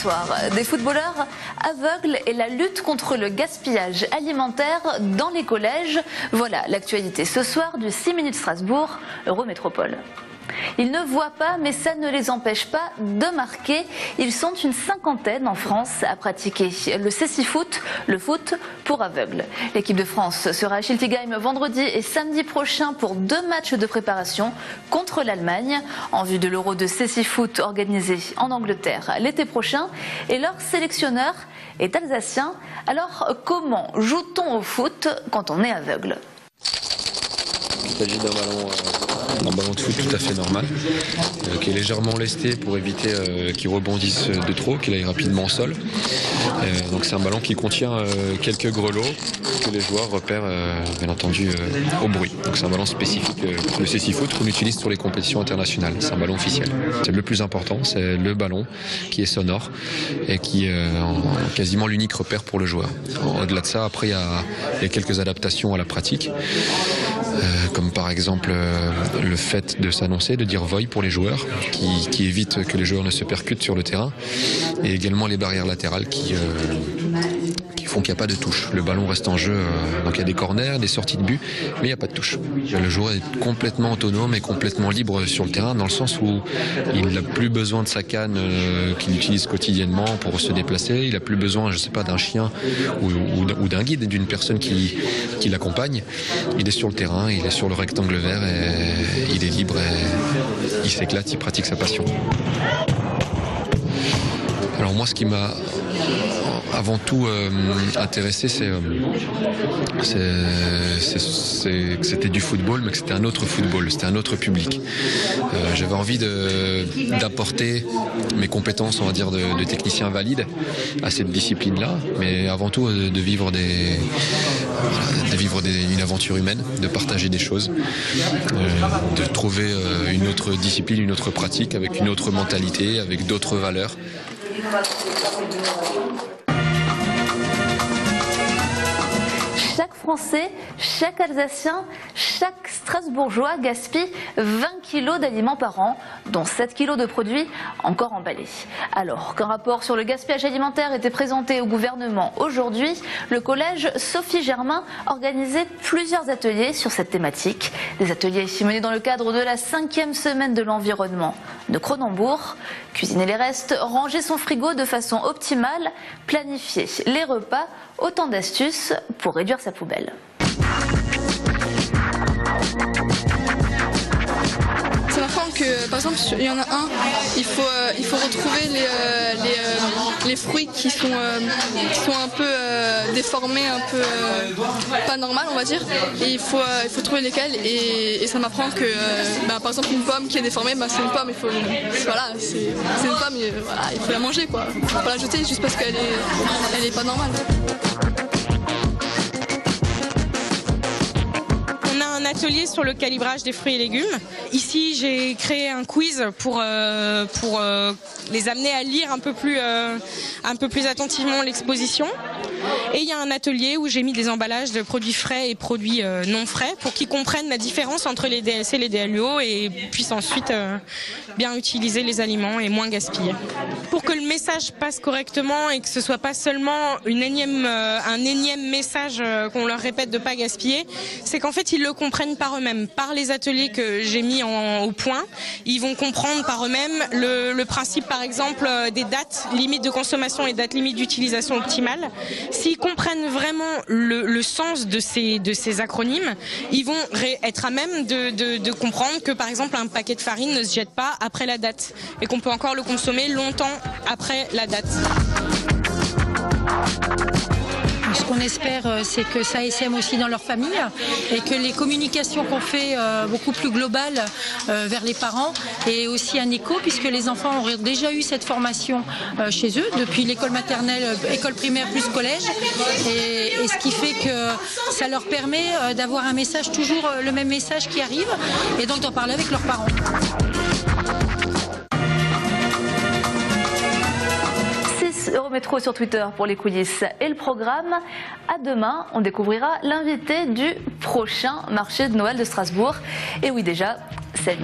soir, des footballeurs aveugles et la lutte contre le gaspillage alimentaire dans les collèges. Voilà l'actualité ce soir du 6 minutes Strasbourg, Eurométropole. Ils ne voient pas, mais ça ne les empêche pas de marquer. Ils sont une cinquantaine en France à pratiquer le cécifoot, le foot pour aveugles. L'équipe de France sera à Schiltigheim vendredi et samedi prochain pour 2 matchs de préparation contre l'Allemagne en vue de l'Euro de cécifoot organisé en Angleterre l'été prochain. Et leur sélectionneur est alsacien. Alors comment joue-t-on au foot quand on est aveugle ? Il s'agit d'un ballon de foot tout à fait normal, qui est légèrement lesté pour éviter qu'il rebondisse de trop, qu'il aille rapidement au sol. Donc c'est un ballon qui contient quelques grelots que les joueurs repèrent bien entendu au bruit. Donc c'est un ballon spécifique, le cécifoot qu'on utilise sur les compétitions internationales. C'est un ballon officiel. C'est le plus important, c'est le ballon qui est sonore et qui est quasiment l'unique repère pour le joueur. Au-delà de ça, après il y a quelques adaptations à la pratique, comme par exemple le fait de s'annoncer, de dire voy pour les joueurs, qui évite que les joueurs ne se percutent sur le terrain, et également les barrières latérales qui font qu'il n'y a pas de touche. Le ballon reste en jeu, donc il y a des corners, des sorties de but, mais il n'y a pas de touche. Le joueur est complètement autonome et complètement libre sur le terrain, dans le sens où il n'a plus besoin de sa canne qu'il utilise quotidiennement pour se déplacer, il n'a plus besoin, je sais pas, d'un chien ou d'un guide, d'une personne qui l'accompagne. Il est sur le terrain, il est sur le rectangle vert et il est libre et il s'éclate, il pratique sa passion. Alors moi, ce qui m'a avant tout intéressé, c'est que c'était du football, mais que c'était un autre football, c'était un autre public. J'avais envie d'apporter mes compétences, on va dire, de technicien valide à cette discipline-là, mais avant tout de vivre une aventure humaine, de partager des choses, de trouver une autre discipline, une autre pratique, avec une autre mentalité, avec d'autres valeurs. Chaque Français, chaque Alsacien, chaque Strasbourgeois gaspille 20 kilos d'aliments par an, dont 7 kilos de produits encore emballés. Alors qu'un rapport sur le gaspillage alimentaire était présenté au gouvernement aujourd'hui, le collège Sophie Germain organisait plusieurs ateliers sur cette thématique. Des ateliers menés dans le cadre de la 5e semaine de l'environnement de Cronenbourg. Cuisiner les restes, ranger son frigo de façon optimale, planifier les repas, autant d'astuces pour réduire sa poubelle. Ça m'apprend que, par exemple, il y en a un, il faut retrouver les fruits qui sont un peu déformés, un peu pas normal, on va dire. Et il faut trouver lesquels. Et ça m'apprend que, par exemple, une pomme qui est déformée, c'est une pomme. C'est une pomme, il faut la manger, quoi. Il faut pas la jeter juste parce qu'elle est pas normale. Atelier sur le calibrage des fruits et légumes. Ici, j'ai créé un quiz pour les amener à lire un peu plus attentivement l'exposition. Et il y a un atelier où j'ai mis des emballages de produits frais et produits non frais pour qu'ils comprennent la différence entre les DLC et les DLUO et puissent ensuite bien utiliser les aliments et moins gaspiller. Pour que le message passe correctement et que ce soit pas seulement un énième message qu'on leur répète de pas gaspiller, c'est qu'en fait ils le comprennent par eux-mêmes. Par les ateliers que j'ai mis au point, ils vont comprendre par eux-mêmes le principe, par exemple, des dates limites de consommation et dates limites d'utilisation optimale. S'ils comprennent vraiment le sens de ces acronymes, ils vont être à même de comprendre que, par exemple, un paquet de farine ne se jette pas après la date et qu'on peut encore le consommer longtemps après la date. Ce qu'on espère, c'est que ça essaime aussi dans leur famille et que les communications qu'on fait beaucoup plus globales vers les parents aient aussi un écho, puisque les enfants auraient déjà eu cette formation chez eux, depuis l'école maternelle, école primaire plus collège, et ce qui fait que ça leur permet d'avoir un message, toujours le même message qui arrive, et donc d'en parler avec leurs parents. Eurométro sur Twitter pour les coulisses et le programme. À demain, on découvrira l'invité du prochain marché de Noël de Strasbourg. Et oui déjà, salut.